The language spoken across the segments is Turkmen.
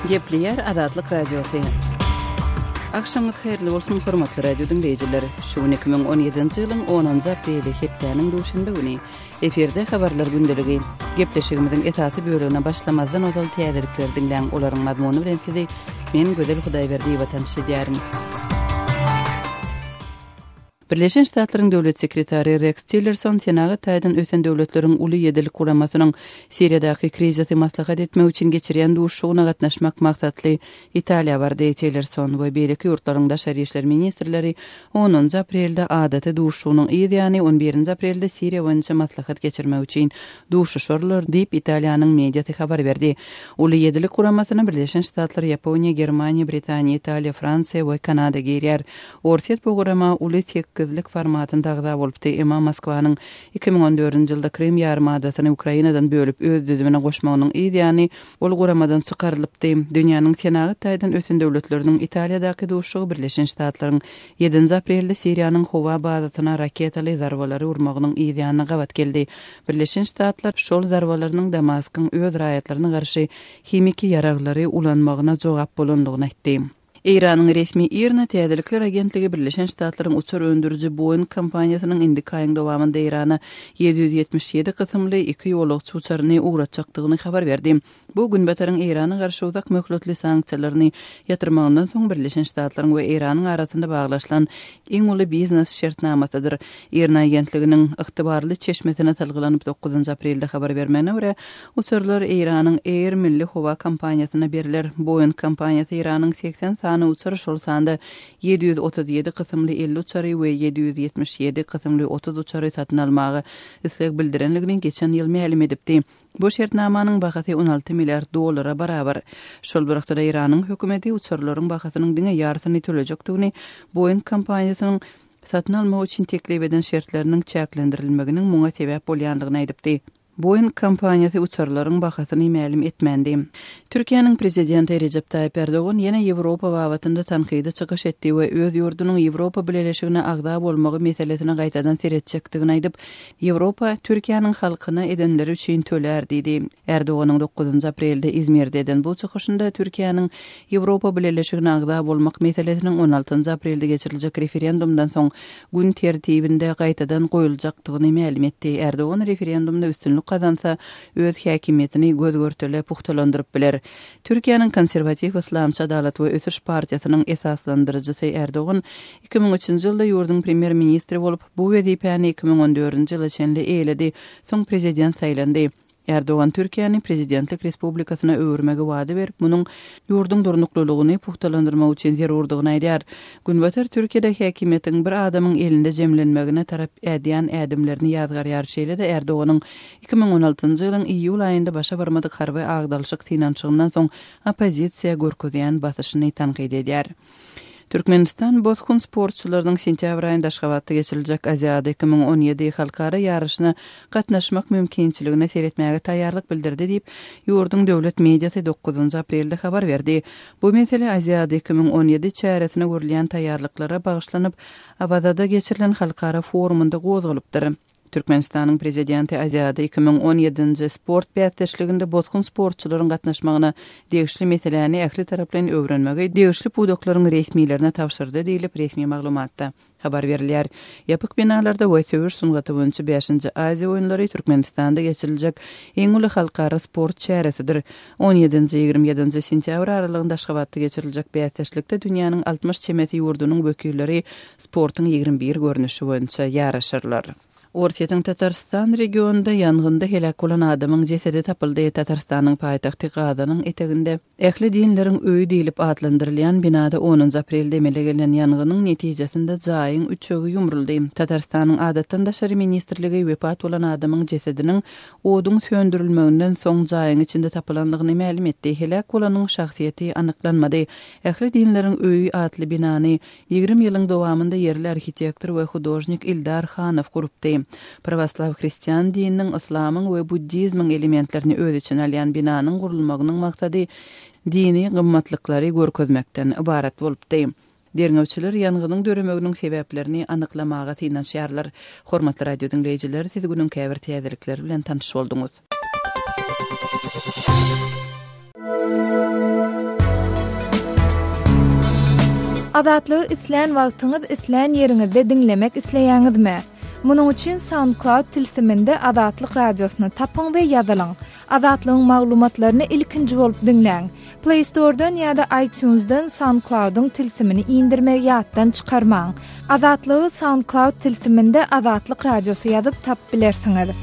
Gepleyer Adatlyk Radiosu. Akşamyz hayrly bolsun hormatly radio dinleyijileri. Şu 2017-nji ýylyň 10-njy apreli hepdeniň duşunda güni eferde habarlar gündeligi. Gepleşigimiziň esasy bölügine başlamazdan ozal täzelikler dinleň olaryň mazmuny bilen sizi men Gözel Hudaýberdi ýa-da edýärin. Birleşen Ştatlaryň döwlet sekretary Rex Tillerson Senaga taýdan ösen döwletleriň uly ýedilik kuramasynyň Siriýadaky krizisy maslahat etmek üçin geçirýän duşugyna gatnaşmak maksatly Italiýa bardy. Tillerson we beýleki ýurtlaryň daşary işler ministrleri 10 aprelde adaty duşugynyň ýa-da 11 aprelde Siriýa boýunça maslahat geçirmek üçin duşuşurlar diýip Italiýanyň mediasy habar berdi. Uly ýedilik kuramasyna Birleşen Ştatlar, Ýaponiýa, Germaniýa, Britaniýa, Italiýa, Fransiýa we Kanada girýär. Orset programa uly kızlık formatında dağda bolupdy. Emma Moskwanyň 2014-nji ýylda Krim ýarymadasyny Ukrainadan bölüp öz düzümine goşmagynyň ýa-da ol guramadan çykarylypdy. Dünýäniň senagy taýdan ösen döwletleriniň Italiýadaky duşugy Birleşen Ştatlaryň 7 aprelde Siriýanyň howa bazasyna raketaly zarbalary urmagynyň ýa-da gawat geldi. Birleşen Ştatlar şol zarbalarynyň Damaskyň öz raýatlaryna garşy hemiki ýaraglary ulanmagyna jogap bolandygyny aýtdy. İran'ın resmi İRNA Täzelikler Agentligi Birleşen Ştatlaryň uçur öndürüji Boeing kompaniýasynyň indi kaýyň dowamında Irana 777 kysymly 2 ýolagçy uçaryny uğratjakdygyny habar berdi. Bu gün batariň Irana garşy uzak möhletli sanksiýalaryny ýatyrmagyndan soň Birleşen Ştatlaryň we Iranyň arasynda baglaşylan iň uly biznes şertnamasydyr. İRNA agentliginiň ygtybarly çeşmesine talgylanyp 9 aprelde habar bermegine görä, uçurlar Iranyň Air Milli Howa kompaniýasyna beriler. Boeing kompaniýasy Iranyň 80 uçar şolsanda 737 kysymly 50 uçary we 777 kysymly 30 uçary satyn almagy isleg bildirenligini geçen ýyl ma'lum edipdi. Bu şertnamanyň bahasy 16 milliard dollara barabar. Şol wagtda Iranyň hökümeti uçurlaryň bahasynyň diňe ýarsyny tölejakdygyny Boeing kompaniýasynyň satyn almak üçin teklip eden şertleriniň çäklendirilmeginiň muňa sebäp bolýandygyny aýdypdy. Boeing kompaniýasy uçurlaryň bahasyny ma'lum etmendi. Türkiýanyň prezidenti Recep Tayyip Erdogan ýene Ýewropa wagtynda tankydy çykyş etdi we öz ýurdunyň Ýewropa bileşigine agda bolmagy meselesini gaýtadan seretjekdigini aýdyp, Ýewropa Türkiýanyň halkyna edenleri üçin töler diýdi. Erdoganyň 9 aprelde İzmirde eden bu çykyşynda Türkiýanyň Ýewropa bileşigine agda bolmak meselesiniň 16 aprelde geçiriljek referendumdan soň gün tertibinde gaýtadan goýuljakdygyny ma'lum etdi. Erdogan referendumda üstünlük kazansa öz häkimetini göz görtele puhtalandyryp biler. Türkiýanyň konserwativ Islamçy Adalet we Ösüş partiýasynyň esaslandyrjysy Erdogan 2003-nji ýylda ýurdun premier ministri bolup bu wezipäni 2014-nji ýyla çenli eýledi. Soň prezident saýlandy. Erdogan Türkiýanyň prezidentlik respublikasyna öwürmegi wada berip, munyň ýurdun durnuklulygyny puhtalandyrmak üçin zerurdygyny aýdýar. Günbatar Türkiýede häkimetiň bir adamyň elinde jemlenmegine tarap edýän ädimlerini ýazgar şeýle-de Erdoganyň 2016-njy ýylyň iýul aýynda başa barmadyk harby agdalşyk synançygyndan soň opozisiýa görkezýän basyşyny tanqid edýär. Türkmenistan bozgun sportçylarynyň sentýabr aýynda Aşgabatda geçiriljek Aziýada 2017 halkara ýarışyna gatnaşmak mümkinçiligine seretmäge taýýarlyk bildirdi diýip ýurdun döwlet mediasy 9 aprelde habar berdi. Bu mesele Aziýada 2017 çäresine görülýän taýýarlyklara bagyşlanyp Abadada geçirilen halkara forumunda gozgalypdyr. Türkmenistanyň prezidenti Aziýada 2017-nji sport bätdeşliginde bozgun sportçylaryň gatnaşmagyna degişli meseleni ähli taraplaryn öwrenmegi degişli pudoklaryň resmiýlerine tapşyrdy diýilip resmi maglumatda habar berilýär. Ýapyk binalarda we söwüş sungaty boýunça 5-nji Aziýa oýunlary Türkmenistanda geçiriljek eň uly halkara sport çäresidir. 17-27 sentýabr aralygynda Aşgabatda geçiriljek bätdeşlikde dünýäniň 60 çemeti ýurdunyň wekilleri sportyň 21 görnüşi boýunça ýaraşyrlar. Orsiýetiň Tatarstan regionunda ýangynda helak bolan adamyň jesedi tapyldy. Tatarstanyň paýtagty Gazanyň eteginde ähli dinleriň öýü diýilip adlandyrylýan binada 10 aprelde emele gelen ýanganyň netijesinde jaýyň üçegi ýumruldy. Tatarstanyň adatdan daşary ministrligi wepat bolan adamyň jesediniň oduň söndürilmeginden soň jaýyň içinde tapylandygyny ma'lum etdi. Helak bolanyň şahsiýeti anyklanmady. Ähli dinleriň öýü adly binany 20 ýylyň dowamında yerli arhitektor we hudojnik Ildar Hanow gurupdy. Pravoslav hristiýan dininiň, islamyň we buddizmiň elementlerini öz içine alýan binanyň gurulmagynyň maksady dini gymmatlyklary görkezmekden ibaret bolupdy. Derňewçiler ýanganyň döremeginiň sebäplerini anyklamaga synanýarlar. Hormatly radio dinleyijiler, siz günüň käbir täzelikleri bilen tanyş bolduňuz. Adatlygy isleýän wagtyňyz isleýän ýeriňizde dinlemek isleýäňizmi? Munuň üçin SoundCloud tilsiminde Adatlyk radiosyny tapyň we ýazylyň. Adatlygyň maglumatlaryny ilkinji bolup dinleň. Play Store'dan ýa-da iTunes'dan SoundCloud'un tilsimini indirmek ýatdan çykarmaň. Adatlygy SoundCloud tilsiminde Adatlyk radiosy ýazyp tap bilersiňiz.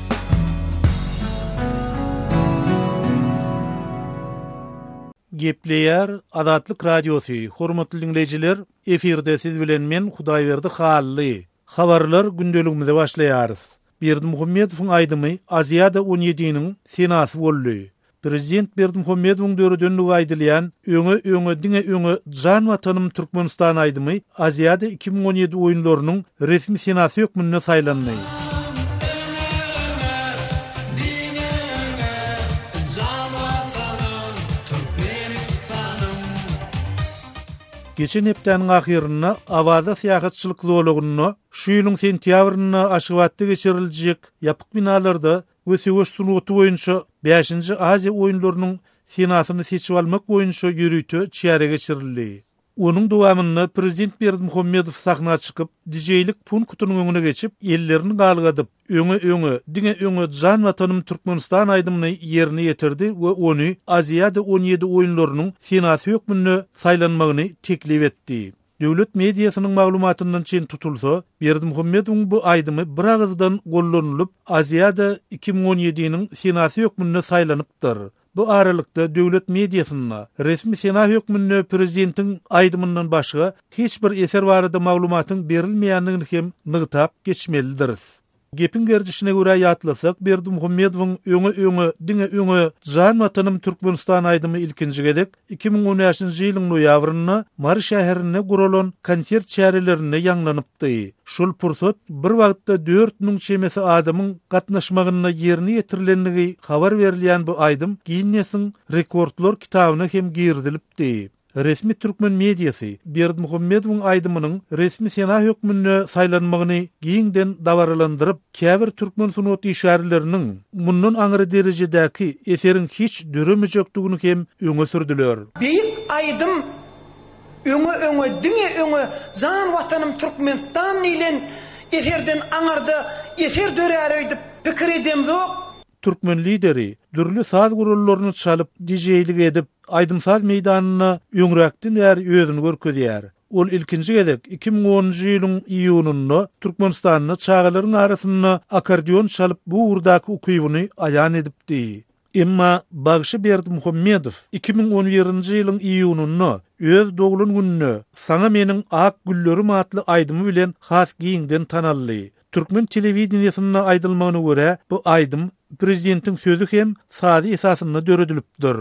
Gepleýär Adatlyk radiosy. Hormatly dinleýijiler, efirde siz bilen men Hudaýberdi Hally. Habarlar gündeligimizde başlaýarys. Berdimuhammedowyň aýdymy Aziýada 17-niň senasy boldy. Prezident Berdimuhammedowyň döredönlügi aýdylýan öňe jan watanym Türkmenistan aýdymy Aziýada 2017 oýunlarynyň resmi senasy hökmünde saýlandy. Geçen heptäniň ahyryna awaza syýahatçylyk zowlagyny şu ýylyň sentýabryna aşybatda geçiriljek ýapyk binalarda wesiwes sunuty boýunça 5-nji Aziýa oýunlarynyň senasyny seçip almak boýunça ýürüýte çäre geçirildi. Onuň dowamyny Prezident Berdimuhammedow sahna çykyp, DJ-lik punktynyň öňüne geçip, ellerini galgadyp, öňe jan watanym Türkmenistan aýdymyny ýerine ýetirdi we ony Aziýada 17 oýunlarynyň senasy hökmünde saýlanmagyny teklip etdi. Döwlet mediasynyň maglumatyndan çyn tutulsa, Berdimuhammedowyň bu aýdymy bir agızdan gollanylyp, Aziýada 2017-niň senasy hökmünde saýlanypdyr. Bu aralykda döwlet mediasyna resmi sena hökmünde prezidentin aýdymyndan başga hiç bir eser barada maglumatyň berilmeýändigini hem nygtap geçmelidir. Gepin gerjişine görä ýatlasak, Berdimuhammedowyň öňe jan watanym Türkmenistan aýdymy ilkinji gedek 2013-nji ýylyň noýabryna Mary şäherine guralan konsert çärelerini ýanglanypdy. Şol pursat bir wagtda 4000 çemesi adamyň gatnaşmagyna ýerine ýetirilenligi habar berilýän bu aýdym Guinness'in rekordlar kitabyna hem girdilipdi. Resmi Türkmen mediasy Berdimuhammedowyň aýdymynyň resmi sena hökmünde saýlanmagyny giňden dawaralandyryp, käbir türkmen sunut işarlarının mundan aňry derejedäki eseriň hiç döremejekdigini hem öňe sürdüler. Beýik aýdym öňe jan watanym Türkmenistan ilen eserden aňarda eser döräýär diýip pikir edem zok. Türkmen lideri dürlü saz gurullarını çalıp DJ-lik edip aýdymsaz meýdanyna öňrekden bäri özüni görkezýär. Ol ilkinji gedek 2010-njy ýylyň iýununda Türkmenistanyň çağalaryň arasyna akordeon çalıp bu urdaky ukybyny aýan edipdi. Emma Bagşy Berdimuhammedow 2011-nji ýylyň iýununda öz dogulun gününe "Saňa meniň ak güllerim" atly aýdymy bilen has giňden tanaldy. Türkmen telewizionyna aýdylmagyna görä bu aýdym prezidentin sözü hem sady esasyna döredilipdir.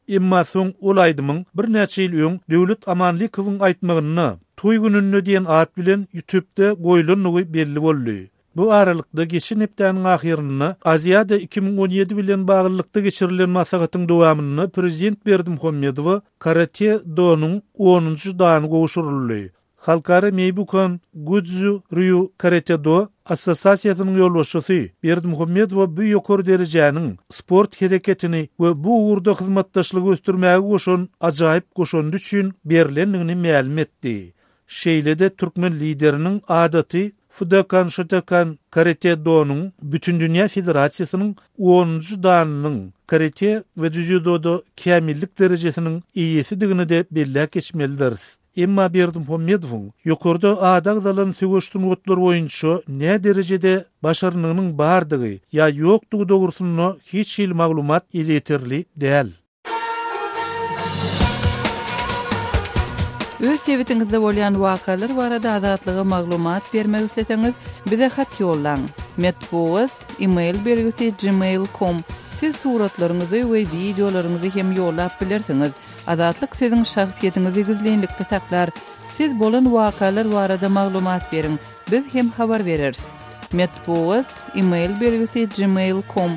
Emma soň ol aýdymyň bir näçe ýyl öň Döwlet Amanlykowyň aýtmagyny toý gününe diýen at bilen YouTube'da goýulanyny belli boldy. Bu aralykda geçen heptäniň ahyryna Aziýada 2017 bilen baglykda geçirilen maslahatyň dowamyny Prezident Berdimuhammedow Karate Do'nyň 10-njy dany gowşuruldy. Halkara Meýbukan Gudzü Ryu Karate Do Assosiasiýasynyň ýolbaşçysy Berdimuhammedow bu ýokary derejäniň sport hereketini we bu uğurda hyzmatdaşlygy ösdürmäge goşan ajaýyp goşandy üçin berilendigini ma'lum etdi. Şeýlede türkmen lideriniň adaty Fudakan Karate Do'nyň bütün dünýä federasiýasynyň 10-njy danynyň karate we judoda kämillik derejesiniň iýesidigini de belli geçmelidir. Emma Berdimuhammedowyň ýokarda adagdalan söwüşdüň otlar boýunça ne derejede başaranynyň bardygy ýa ýokdugy dogrusyny hiç ýyl maglumat ýetirli däl. Öz sebetiňizde bolýan wakalar barada adatlyga maglumat bermek isleseňiz, bize hat ýollaň. Metbuat email belgisi gmail.com. Siz suratlaryňyzy we videolaryňyzy hem ýollap bilersiňiz. Adatlyk siziň şahsiýetiniňizi gizlenlikde saklar. Siz bolan wakalar barada maglumat beriň. Biz hem habar bereriz. Metbuat email belgisi gmail.com.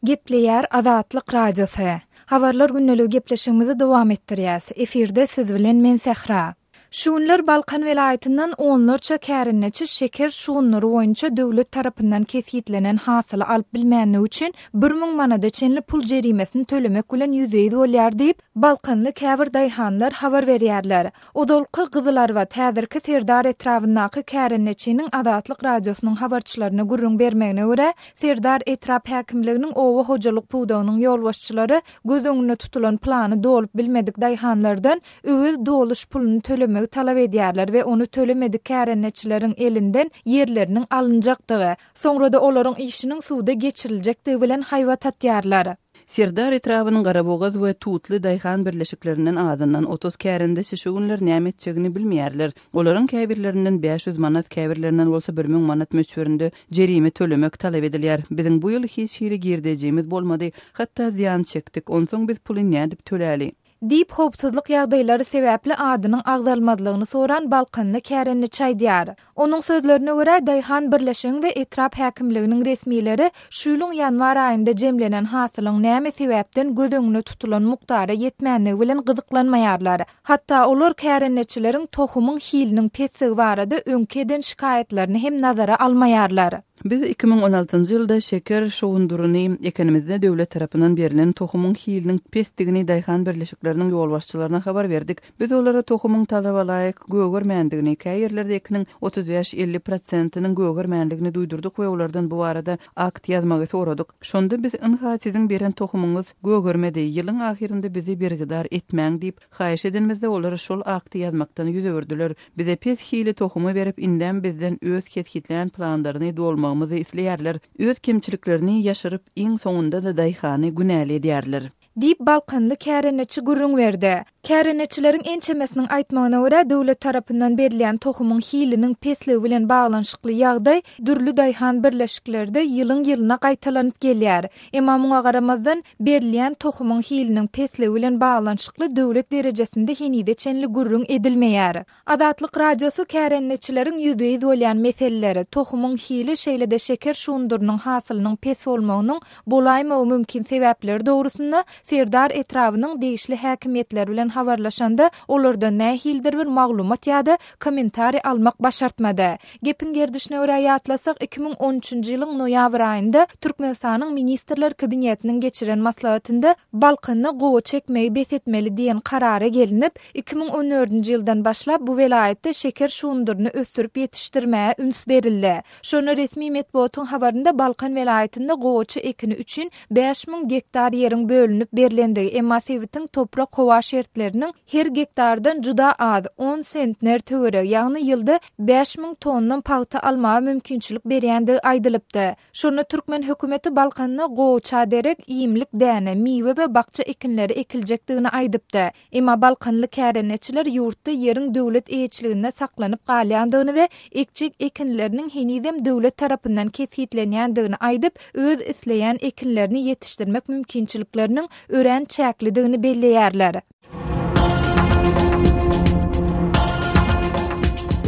Gepleýär Adatlyk radiosy. Habarlar günneligi gepleşigimizi dowam etdirýäs. Efirde siz bilen men Sehra. Şuunlar Balkan velayetinden onlarca kärinneçi şeker şuunları boyunca döwlet tarapyndan kesitlenen hasyly alyp bilmänligi üçin 1000 manada çenli pul jerimesini tölemek bilen $100 diýip Balkanly käbir daýhanlar habar berýärler. Odolky gyzylar we täzirki Serdar etrafyndaky kärinneçiniň Adatlyk radiosynyň habarçylaryna gurrun bermegine görä, Serdar etraf häkimliginiň owa hojalyk puwdagynyň ýolbaşçylary göz öňünde tutulan plany dolup bilmedik daýhanlardan öwüz doluş pulunu tölemek talap edýärler we onu tölemedik kärenneçileriň elinden yerleriniň alınjakdygy, soňra da olaryň işiniň suwda geçiriljekdigi bilen haýbat atýarlar. Serdar etrafynyň Garabogaz we Tutly daýhan birleşiklerinden azyndan 30 kärinde şişigünler nämetçigini bilmeýärler. Olaryň käbirlerinden 500 manat, käbirlerinden bolsa 1000 manat möçberinde jerime tölemek talap edilýär. Biziň bu ýyl hiç şeýle girdejimiz bolmady, hatda ziýan çekdik. Onsoň biz puly nädip töläli? Dip hopsuzlyk ýagdaýlary sebäpli adynyň agdalmadylygyny soran Balkanly kärenneçi aýdýar. Onuň sözlerine görä daýhan birleşigiň we etraf häkimliginiň resmiýleri şu ýylyň ýanwar aýynda jemlenen hasylyň näme sebäpden göz öňüne tutulan mukdara ýetmänligi bilen gyzyklanmaýarlar. Hatda olar kärenneçileriň tohumyň hiliniň petsigi barada öňkeden şikaýetlerini hem nazara almaýarlar. Biz 2016-njy ýylda şeker şowunduruny ekenimizde döwlet tarapyndan berilen tohumyň hiliniň pestigini daýhan birleşikleriniň ýolbaşçylaryna habar berdik. Biz olara tohumyň talabalaýyk gögörmändigini, käýerlerde ekiniň 35-50%-nyň gögörmändigini duýdurduk we olardan bu arada akt ýazmagy soradyk. Şonda biz ynha siziň beren tohumyňyz gögörmedi, ýylyň ahirinde bizi bergidar etmäň diýip haýyş edilmezde olara şol akty ýazmakdan ýüz öwürdiler. Bize pes hili tohumy berip inden bizden öz ketkitlän planlaryny dolma isleýärler, öz kimçiliklerini ýaşyryp iň soňunda da daýhany günäli edýärler. Dip Balkanly kärenneçi gurrun berdi. Kärenneçileriň ençemesiniň aýtmagyna görä döwlet tarapyndan berilen tohumyň hiliniň pesligi bilen baglanşykly ýagdaý dürli daýhan birleşiklerde ýylyň-ýylyna gaýtalanyp gelýär. Emma muňa garamazdan berilen tohumyň hiliniň pesligi bilen baglanşykly döwlet derejesinde henide çenli gurrun edilmeýär. Adatlyk radiosu kärenneçileriň ýüzüýiz bolýan meseleleri tohumyň hili şeýlede şeker şuundurunyň hasylynyň pes bolmagynyň bolaýmagy mümkin sebäpleri dogrusunda Serdar etrafynyň degişli häkimiýetler bilen habarlaşanda olardan nähildir bir maglumat ýa-da kommentari almak başartmady. Gepin gerdişine görä ýatlasak 2013-nji ýylyň noýabr aýynda Türkmenistanyň ministrler kabinetiniň geçiren maslahatynda Balkany gowy çekmeyi besetmeli diýen karara gelinip 2014-nji ýyldan başlap bu welaýetde şeker şuunduruny ösürip ýetişdirmäge üns berildi. Şonu resmi medeniýetiň habarynda Balkan welaýetinde gowçy ekini üçin 5000 hektar ýeriň bölünip berilendigi, emma Sewitiň toprak howa şertleriniň her hektardan juda az 10 sentner töwerek, ýagny ýylda 5000 tonnan paýta almagy mümkinçilik berýändigi aýdylypdy. Şonu Türkmen hökümeti Balkanyna gowça derek iýimlik däne, miwe we bakça ekinleri ekiljekdigini aýdypdy. Emma Balkanly kärenneçiler ýurtda ýeriň döwlet eýetçiliginde saklanyp galýandygyny we ekçik ekinleriniň henidem döwlet tarapyndan kesitlenýändigini aýdyp, öz isleýän ekinlerini ýetişdirmek mümkinçilikleriniň ören çäklidigini belleýärler.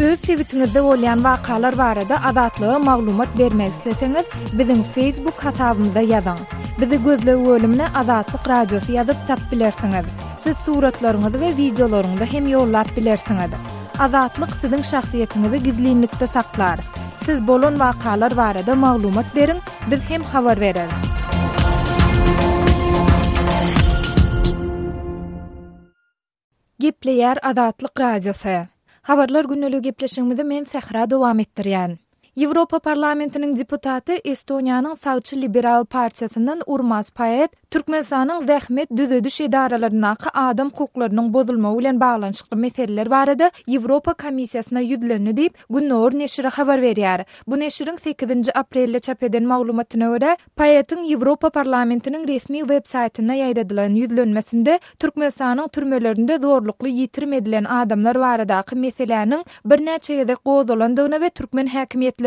Öz sewitingizde bolýan wakalar barada adatlyga maglumat bermek isleseňiz, biziň Facebook hasabymyzda ýazyň. Bizi gözlegi bölümine Adatlyk radiosu ýazyp tap bilersiňiz. Siz suratlaryňyzy we videolaryňyzy hem ýollap bilersiňiz. Adatlyk siziň şahsiýetiniňizi gizlinlikde saklar. Siz bolan wakalar barada maglumat beriň, biz hem habar bereriz. Gepleýär Adatlyk radiosu. Habarlar günnälik gepleşigimizi men Sehra dowam etdirýän. Ýewropa parlamentiniň deputaty Estoniýanyň Sağçy Liberal partiýasyndan Urmas Paet Türkmenistanyň zähmet düzediş edaralarynaky adam hukuklarynyň bozulmagy bilen baglanşykly meseleler barada Ýewropa Komissiýasyna ýüzlendi diýip Günnor neşri habar berýär. Bu neşriň 8-nji aprelde çap eden maglumatyna görä, Paetiň Ýewropa parlamentiniň resmi web saýtyna ýaýradylan ýüzlenmesinde Türkmenistanyň türmelerinde zorlukly ýitirim edilen adamlar baradaky meseleniň birnäçe ýerde gozalandygyny we türkmen häkimiýetleriniň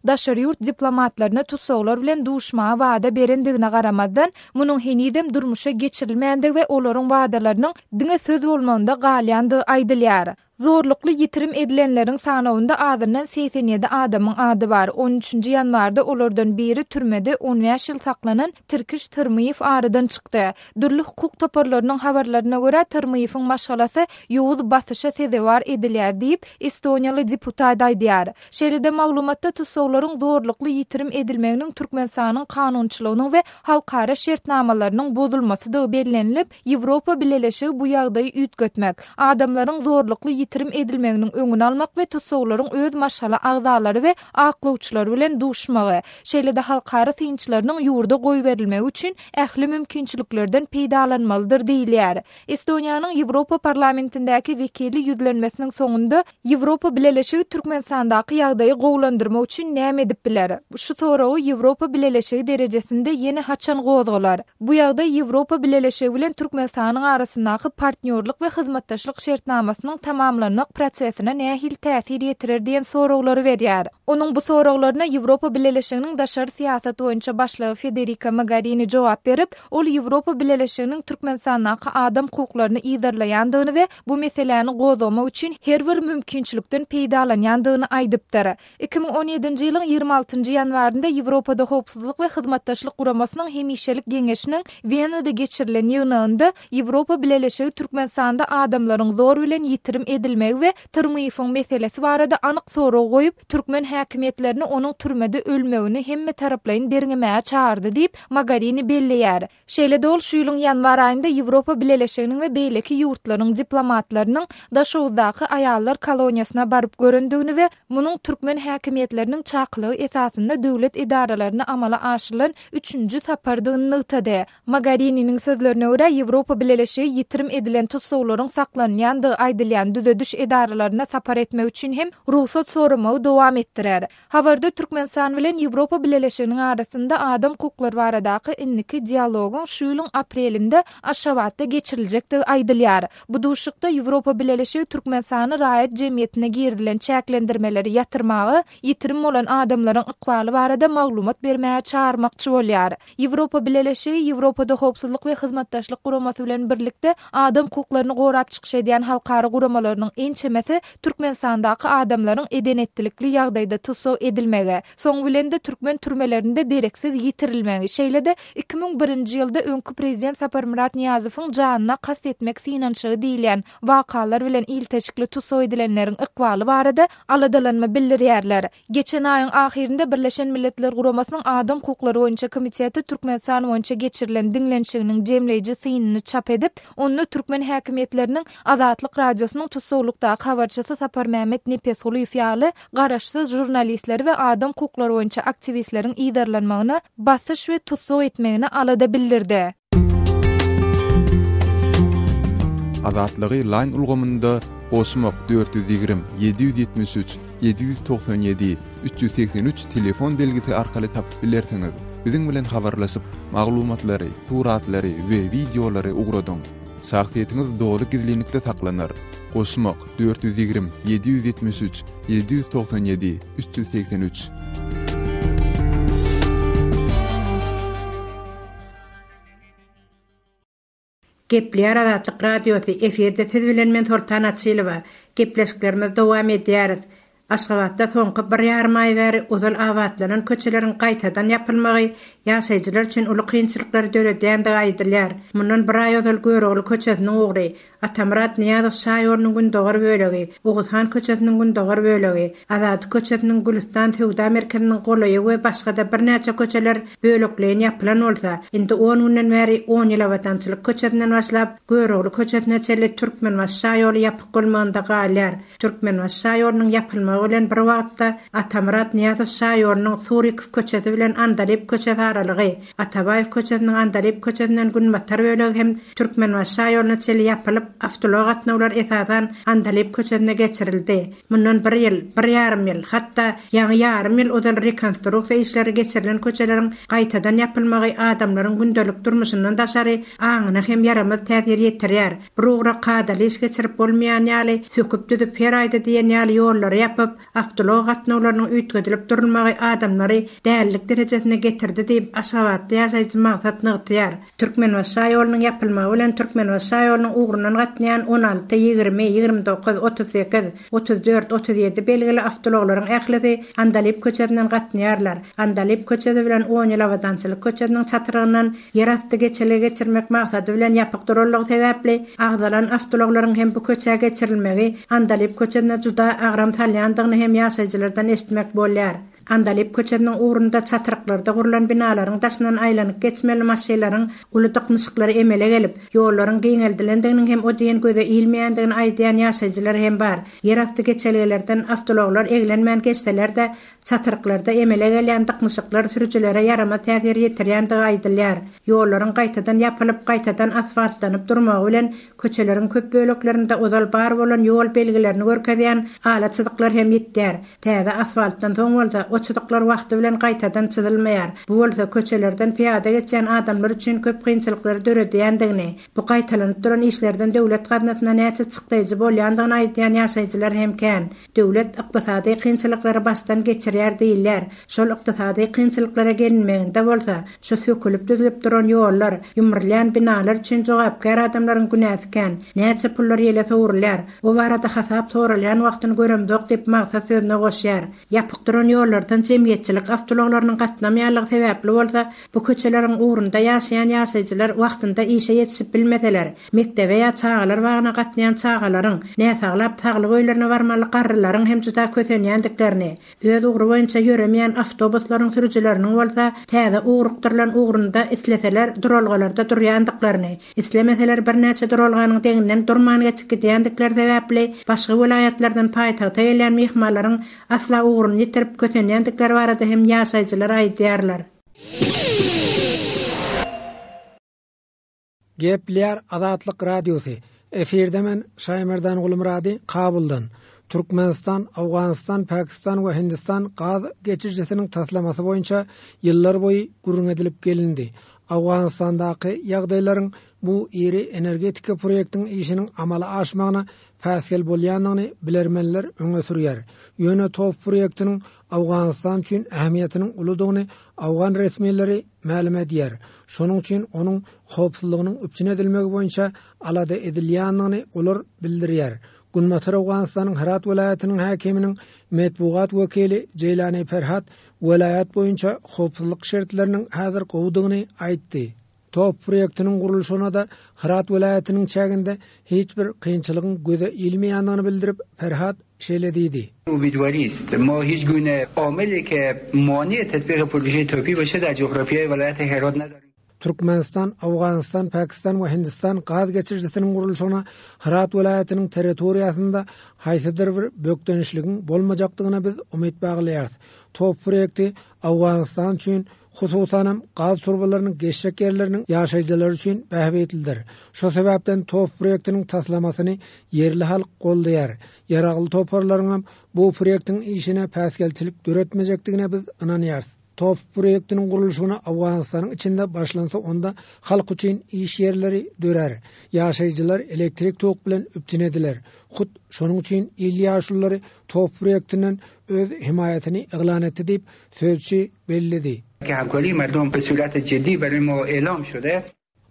daşary ýurt diplomatlaryna tutsaglar bilen duşmaga wada berendigine garamazdan munyň henidem durmuşa geçirilmändig we olaryň wadalarynyň diňe söz bolmagynda galýandygy aýdylýar. Zorlukly yitirim edilenlerin sanawynda azyndan 87 adamyň ady bar. 13-nji ýanwarda olardan biri türmede 15 ýyl saklanan Tirkiş Tyrmyýew aradan çykdy. Dürli hukuk toparlarynyň habarlaryna görä Tyrmyýewiň maşgalasy ýowuz basışa sezewar edilýär diýip Estoniýaly deputat aýdýar. Şeýle-de maglumatda tutsawlaryň zorlukly yitirim edilmeginiň Türkmenistanyň kanunçylygynyň we halkara şertnamalarynyň bozulmasy da bellenilip, Ýewropa Birleşigi bu ýagdaýy üýtgetmek, adamlaryň zorlukly yitirim edilmeginiň öňüni almak we tutsawlaryň öz maşgala agzalary we aklawçylary bilen duşmagy, şeýle-de halkara tynçlarynyň ýurda goý berilmegi üçin ähli mümkinçiliklerden peýdalanmalydyr diýilýär. Estoniýanyň Ýewropa parlamentindäki wekili ýüzlenmesiniň soňunda Ýewropa Birleşigi Türkmenistandaky ýagdaýy gowlandyrmak üçin näme edip biler? Şu soragy Ýewropa Birleşigi derejesinde ýene haçan gozgalar. Bu ýagdaý Ýewropa Birleşigi bilen Türkmenistanyň arasyndaky partnerlik we hyzmatdaşlyk şertnamasynyň tamamlanmak prosesine nähil täsir ýetirer diýen soraglary berýär. Onuň bu soraglaryna Ýewropa Birleşiginiň daşary siýasat boýunça başlygy Federica Mogherini jogap berip, ol Ýewropa Birleşiginiň Türkmenistandaky adam hukuklaryny ýydarlaýandygyny we bu meseleni gozlamak üçin her bir mümkinçilikden peýdalanýandygyny aýdypdyr. 2017-nji ýylyň 26-njy ýanwarynda Ýewropada howpsuzlyk we hyzmatdaşlyk guramasynyň hemişelik geňeşiniň Wienada geçirilen ýygnagynda Ýewropa Birleşigi Türkmenistanda adamlaryň zor bilen yitirim edilmegi we Tyrmyýewiň meselesi barada anyk sorag goýup, türkmen häkimetlerini onuň türmede ölmegini hemme taraplaryň derňemäge çağırdy diýip Mogherini belleýär. Şeýle-de ol şu ýylyň ýanwar aýynda Ýewropa Birleşiginiň we beýleki ýurtlaryň diplomatlarynyň daşawdaky aýallar koloniýasyna baryp görendигini we munyň türkmen häkimetleriniň çaklygy esasynda döwlet idaralaryna amala aşyrylan 3-nji sapardygyny nykdy. Mogheriniň sözlerine görä Ýewropa Birleşigi yitirim edilen tutsawlaryň saklanýandygy aýdylýan düzediş edaralaryna sapar etmek üçin hem ruhsat soramagy dowam etdirer. Habarda Türkmenistan bilen Ýewropa Birleşiginiň arasynda adam hukuklary baradaky inniki dialogyň şu ýylyň aprelinde Aşgabatda geçiriljekdigi aýdylýar. Bu duşukda Ýewropa Birleşigi Türkmenistany raýat jemgyýetine girdilen çäklendirmeleri ýatyrmagy, yitirim bolan adamlaryň ykbaly barada maglumat bermäge çağırmakçy bolýar. Ýewropa Birleşigi Ýewropada howpsuzlyk we hyzmatdaşlyk guramasy bilen birlikde adam hukuklaryny gorap çykyş edýän halkara guramalarynyň en çemesi Türkmenistandaky adamlaryň edenetlikli ýagdaýda tutsaw edilmegi, soň bilen de türkmen türmelerinde dereksiz ýitirilmegi, şeýle-de 2001-nji ýylda öňkü prezident Saparmurat Niýazowyň janyna kast etmek synançygy diýilen wakalar bilen ilteşikli tutsaw edilenleriň ykbaly barada aladalanma bildirýärler. Geçen aýyň ahirinde Birleşen Milletler Guramasynyň adam hukuklary boýunça komiteti Türkmenistan boýunça geçirilen diňlenşiginiň jemleýiji synyny çap edip, onu türkmen häkimetleriniň Azatlyk radiosynyň tutsawlykdaky habarçysy Sapar Mehmet Nepesoly ýaly garaşsyz jurnalistler we adam hukuklary boýunça aktivistleriň ýydarlanmagyna basyş we tutsaw etmegini alada bildirdi. Azatlygy line ulgamynda Osmak 420 773 797 383 telefon belgisi arkaly tapyp bilersiňiz. Biziň bilen habarlaşyp maglumatlary, suratlary we videolary ugradyň. Şahsiýetiňiz dogry gizlilikde saklanır. Osmak 420 773 797 383. Gepler Azatlyk radiosu eferde siz bilen men Sultan Açylyba gepleşiklerimiz dowam edýäris. Aşgabatda soňky 1,5 aý bäri uzal awatlanan köçeleriň gaýtadan ýapylmagy ýaşaýjylar üçin uly kynçylyklar döredýändigi aýdylýar. Mundan 1 aý uzal Göregli köçesiniň ugry Atamurat Niýazow şaýorynyň gündogar bölegi, Uguzhan köçesiniň gündogar bölegi, Azat köçesiniň Gülistan Sewda merkeziniň golaýy we başga-da bir näçe köçeler bölekleýin ýapylan bolsa, indi 10 günden bäri 10 ýyl Watançylyk köçesinden başlap Göregli köçesine çelli Türkmenbaş şaýory ýapyk bolmanda galýar. Türkmenbaş şaýorynyň ýapylmagy bilen bir wagtda Atamurat Niýazow şaýorynyň Surikov köçesi bilen Andalip köçesi aralygy, Atabaýew köçesiniň Andalip köçesinden Günmatar bölegi hem Türkmenbaş şaýoryna çelli ýapylyp avtolog gatnawlar esasan Andalip köçesine geçirildi. Mundan 1 ýyl, 1,5 ýyl, hatda ýaňy ýarym ýyl uzal rekonstruksiýa işleri geçirilen köçeleriň gaýtadan ýapylmagy adamlaryň gündelik durmuşyndan daşary aňyna hem ýaramaz täsir ýetirýär. Bir ugra qadaly iş geçirip bolmaýan ýaly söküp düzüp her aýda diýen ýaly ýollary ýapyp tapıp, avtolog gatnawlarynyň üýtgedilip durulmagy adamlary dällik derejesine getirdi diýip Aşgabatda ýaşaýjy maksat nygtyýar. Türkmenwassa ýolunyň ýapylmagy bilen Türkmenwassa ýolunyň ugrundan gatnaýan 16, 20, 29, 38, 34, 37 belgili avtologlaryň ählisi Andalip köçerinden gatnaýarlar. Andalip köçeri bilen 10 ýyl awadançylyk köçeriniň çatyrygyndan ýerasty geçele geçirmek maksady bilen ýapyk durullygy sebäpli agdalan avtologlaryň hem bu köçe geçirilmegi Andalip köçerine juda agram salýandygyny hem ýaşaýjylardan esitmek bolýar. Andalip köçeriniň ugrunda çatyryklarda gurulan binalaryň daşyndan aýlanyp geçmeli maşynalaryň uly dokmuşyklary emele gelip, ýollaryň giňeldilendiginiň hem o diýen göze ilmeýändigini aýdýan ýaşaýjylar hem bar. Ýerasty geçelgelerden avtologlar eglenmän geçseler-de çatyryklarda emele gelýän dokmuşyklar sürüjilere ýarama täsir ýetirýändigi aýdylýar. Ýollaryň gaýtadan ýapylyp, gaýtadan asfaltlanyp durmagy bilen köçeleriň köp böleklerinde ozal bar bolan ýol belgilerini görkezýän ala çydyklar hem ýetdir. Täze asfaltdan soň bolsa o çydyklar wagty bilen gaýtadan çydylmaýar. Bu bolsa köçelerden piýada geçen adamlar üçin köp kynçylyklar döredýändigini, bu gaýtalanyp duran işlerden döwlet gaznasyna näçe çykdyjy bolýandygyny aýdýan ýaşaýjylar hem kän. Döwlet ykdysady kynçylyklary başdan geçirýär diýiller. Şol ykdysady kynçylyklara gelinmeginde bolsa, şu sökülüp düzülüp duran ýollar, ýumrulýan binalar üçin jogapkar adamlaryň günäsi kän. Näçe pullar ýele sowurlar. O barada hasap sorulýan wagtyny göremdok diýip maksat sözüne goşýar. Ýapyk duran ýollardan jemgyýetçilik avtologlarynyň gatnamaýanlygy sebäpli bolsa, bu köçeleriň ugrunda ýaşaýan ýaşaýjylar wagtynda işe ýetişip bilmeseler, mektebe ýa çagalar wagyna gatnaýan çagalaryň, näsaglap taglyk öýlerine barmaly garrylaryň hem juda kötenýändiklerini, öz ugru boýunça ýöremeýän awtobuslaryň sürüjileriniň bolsa, täze ugrukdyrlan ugrunda isleseler duralgalarda durýandyklaryny, islemeseler birnäçe duralganyň deňinden durmany geçip gidýändikleri sebäpli başga welaýatlardan paýtagta gelýän mehmanlaryň asla ugruny ýitirip kötenýändikleri barada hem ýaşaýjylar aýdýarlar. Gepler Azatlyk Radiosu. Eferde men Şaýmerdan Gulumrady Kabuldan. Türkmenistan, Awganistan, Pakistan we Hindistan gaz geçirjesiniň taslamasy boýunça ýyllar boýy gurrun edilip gelindi. Awganistandaky ýagdaýlaryň bu iri energetika proýektiniň işiniň amala aşmagyna päsgel bolýandygyny bilermenler öňe sürýär. Ýöne top proýektiniň Awganistan üçin ähmiýetiniň uludygyny Awgan resmiýetleri ma'lum edýär. Şonuň üçin onuň howpsuzlygynyň üpçün edilmegi boýunça alada edilýändigini olar bildirýär. Gunmatar Awganistanyň Herat welaýatynyň häkiminiň metbugat wekili Ceylani Ferhat welaýat boýunça howpsuzlyk şertleriniň häzir gowdygyny aýtdy. Top proýektiniň gurulşyna da Herat welaýatynyň çäginde hiç bir kynçylygyň göze ilmeýändigini bildirip Ferhat şeýle diýdi. امیدواریست ما هیچ گونه عاملی که مانع تطبیق پروژه توپی باشه در جغرافیای ولایت هرات نداریم. Türkmenistan, Awganistan, Pakistan we Hindistan gaz geçirjesiniň gurulşyna Herat welaýatynyň territoriýasynda haýsydyr bir bökdenişligiň bolmajakdygyna biz umyt baglaýarys. Top proýekti Awganistan üçin hususan gaz turbalarynyň geçşek ýerleriniň ýaşaýjylar üçin bähbetildir. Şo sebäpden top proýektiniň taslamasyny yerli halk goldaýar. Ýaragly toparlaryň bu proýektiň işine päsgelçilik döretmejekdigine biz inanýarys. Top proýektiniň gurulşyna Awganistanyň içinde başlansa onda halk üçin iş ýerleri dörer. Ýaşaýjylar elektrik tok bilen üpçünediler. Hut şonuň üçin il ýaşullary top proýektinden öz himayetini iglan etdi diýip sözçi bellidi. که همکاری مردم به صورت جدی برای ما اعلام شده.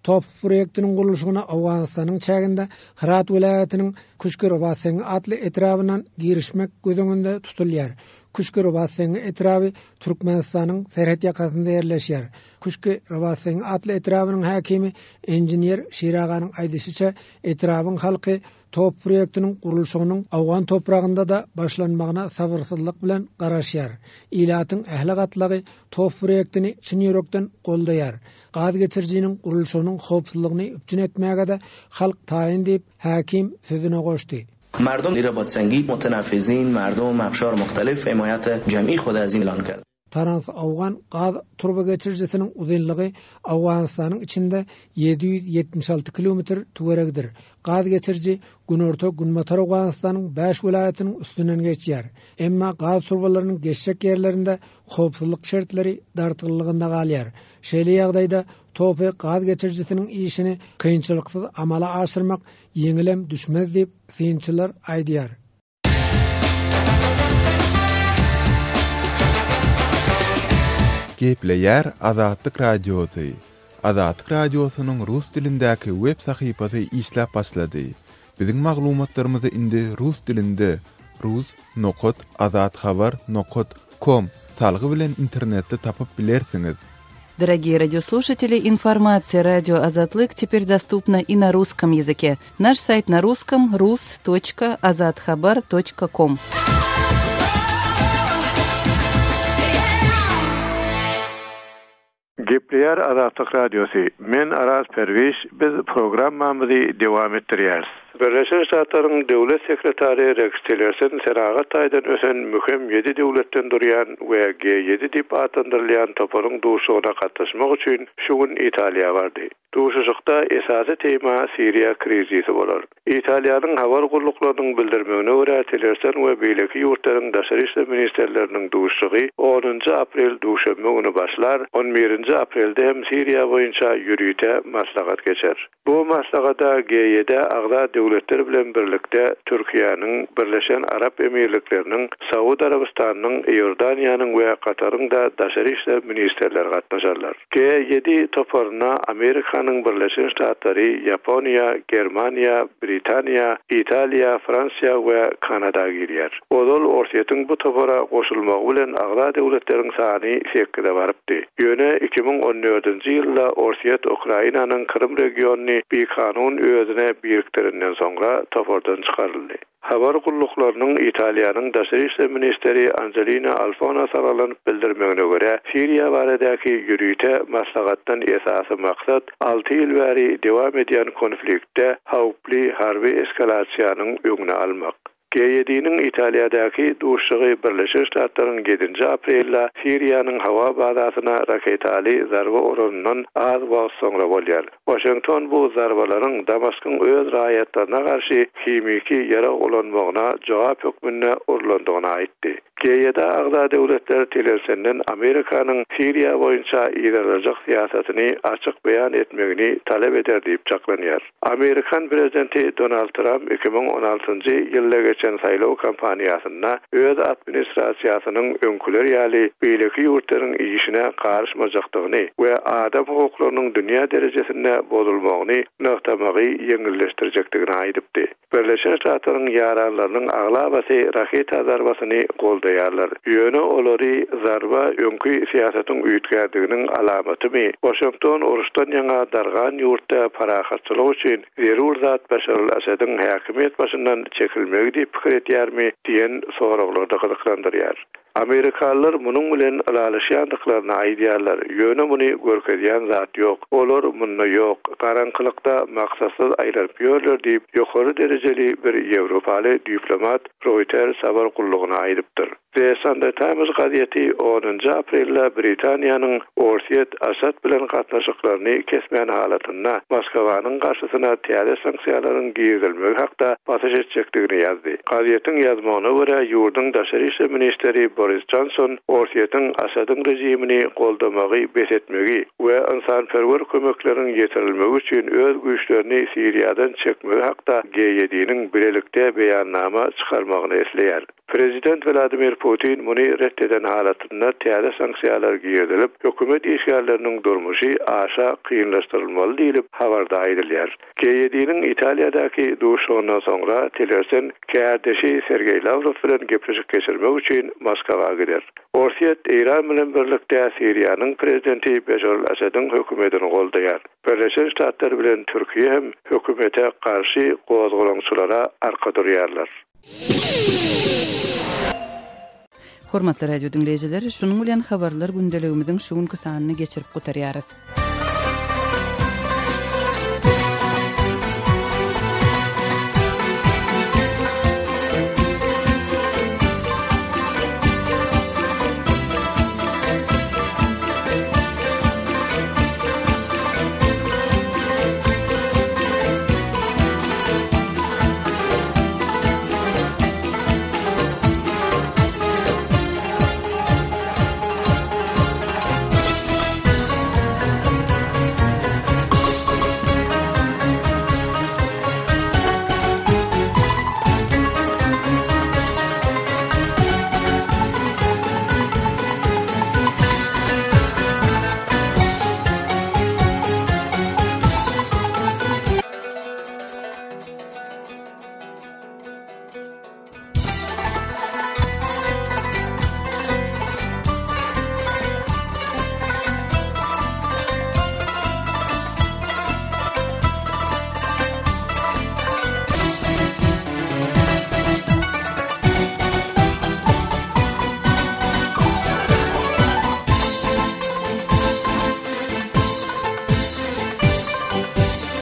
Top proýektiniň gurulşyna Awganistanyň çäginde Herat welaýatynyň Kuşkür basyny atly etrafyndan girişmek gözüňünde tutulýar. Kuşkür basyny etrafy Türkmenistanyň serhet ýakasynda ýerleşýär. Kuşkür basyny atly etrafynyň häkimi enjinier Şiraganyň aýdysýça etrafyň halky top proýektiniň gurulşynyň Awgan topragynda da başlanmagyna sabyrsyzlyk bilen garaşýar. Ilatyň ähli gatlagy top proýektini çyn ýürekden goldaýar. Gaz geçirjiniň gurulşynyň howpsuzlygyny üpçün etmäge de halk taýin diýip häkim sözüne goşdy. مردم ایرابادسنگی متنفذین مردم اقشار مختلف حمایت جمعی خود از این اعلان کرد. Trans Awgan gaz turba geçirjesiniň uzunlygy Awganistanyň içinde 776 kilometr töweregdir. Gaz geçirji günorta Gunmatar Awganistanyň 5 welaýatynyň üstünden geçýär. Emma gaz turbalarynyň geçşek ýerlerinde howpsuzlyk şertleri dartgylygynda galýar. Şeýle ýagdaýda topy gaz geçirjesiniň işini kynçylyksız amala aşyrmak ýeňilem düşmez diýip synçylar aýdýar. Gepleyer Azatlyk Radiosu. Azatlyk Radiosunyň rus dilindäki web sahypasy işläp başlady. Biziň maglumatlarymyzy indi rus dilinde rus.azatxabar.com salgy bilen internetde tapyp bilersiňiz. Дорогие радиослушатели, информация «Радио Азатлык» теперь доступна и на русском языке. Наш сайт на русском rus.azatxabar.com. Gepleyer Azatlyk Radiosu. Men Araz Perviş, biz programmamyzy dowam etdirýäris. Birleşen Ştatlaryň döwlet sekretary Rex Tillerson seragat aýdan ösen mühim 7 döwletden durýan we G7 dip atandyrylýan toparyň duşugyna gatnaşmak üçin şugun Italiýa bardy. Duşuşykda esasy tema Siriýa krizisi bolar. Italiýanyň hawar guruluklarynyň bildirmegine görä Tillerson we beýleki ýurtlaryň daşary işler ministerleriniň duşugy 10 aprel duşanma güni başlar. 11 aprelde hem Siriýa boýunça ýürüýte maslahat geçer. Bu maslahata G7 agda döwletler bilen birlikde Türkiýanyň, Birleşen Arap Emirlikläriniň, Saudi Arabistanyň, Ýordaniýanyň we Kataryň da daşary işler ministerleri gatnaşarlar. G7 toparyna Amerikanyň Birleşen Ştatlary, Ýaponiýa, Germaniýa, Britaniýa, Italiýa, Fransiýa we Kanada girýär. Olol ortaýatyň bu topara goşulmagy bilen agda döwletleriň sany 8-de barypdy. Ýöne 2014-nji ýylda ortaýat Ukrainanyň Krym regionuny bir kanun özüne biriktirenden soňra topardan çykaryldy. Habar guruluklarynyň Italiýanyň daşary işler ministeri Angelina Alfano saralanyp bildirmegine görä, Siriýa baradäki ýürüýte maslahatdan esasy maksat 6 ýyl bäri dowam edýän konfliktde hawply harby eskalasiýanyň öňüne almak. G7'nin İtalya'daki duşugy Birleşen Ştatlaryň 7 aprelda Siriýanyň hawa bazasyna raketali zarba uranyndan az wagt soňra bolýar. Washington bu zarbalaryň Damaskyň öz raýatlaryna garşy kimiki ýara ulanmagyna jogap hökmüne urulandygyny aýtdy. G7 agda döwletler Tillersenden Amerikanyň Siriýa boýunça ýerleşik siýasatyny açyk beýan etmegini talep eder diýip çaklanýar. Amerikan prezidenti Donald Trump 2016-njy ýylda geçen saýlaw kampaniýasynda öz administrasiýasynyň öňküler ýaly beýleki ýurtlaryň işine garşmajakdygyny we adam hukuklarynyň dünýä derejesinde bozulmagyny nöktamagy ýeňilleşdirjekdigini aýdypdy. Birleşen Ştatlaryň ýararlarynyň aglabasy raketa zarbasyny goldaýarlar. Ýöne olary zarba öňkü siýasatyň üýtgärdiginiň alamatymy. Washington uruşdan ýaňa dargan ýurtda parahatçylyk üçin zerur zat Başar al-Asadyň häkimiýet başyndan çekilmegi diýip pikir etýärmi diýen soraglarda gyzyklandyrýar. Amerikalılar munyň bilen alaşýandyklaryny aýdýarlar. Ýöne muny görkezýän zat ýok. Olar muny ýok. Garaňkylykda maksatsız aýlaryp ýörler diýip ýokary derejeli bir Ýewropaly diplomat Reuters habar gurulugyna aýdypdyr. The Sunday Times gazetesi 10 aprelda Britaniýanyň ortaýat Asad bilen gatnaşyklaryny kesmän halatynda Moskwanyň garşysyna täze sanksiýalaryň giýirilmegi hakda basyş etjekdigini ýazdy. Gazeteň ýazmagyna görä ýurduň daşary işler ministeri Boris Johnson ortaýatyň Asadyň rejimini goldamagy besetmegi we insanperwer kömekleriň ýetirilmegi üçin öz güýçlerini Siriýadan çekmegi hakda G7'nin bilelikde beýannama çykarmagyny esleýär. Prezident Vladimir Putin muny reddeden halatynda täze sanksiýalar giýirilip, hökümet işgärleriniň durmuşy aşa kynlaşdyrylmaly diýilip habarda aýdylýar. G7'nin Italiýadaky duşugyna soňra Tillerson käärdeşi Sergey Lavrov bilen gepleşik geçirmek üçin Moskwaga gider. Ortaýat Iran bilen birlikde Siriýanyň prezidenti Başar al-Asadyň hökümetini goldaýar. Birleşen Ştatlar bilen Türkiýe hem hökümete garşy gozgulançylara arka durýarlar. Hormatly radio dinleyijiler, şunuň bilen habarlar gündeligimiziň şu günkü sanyny geçirip gutarýarys.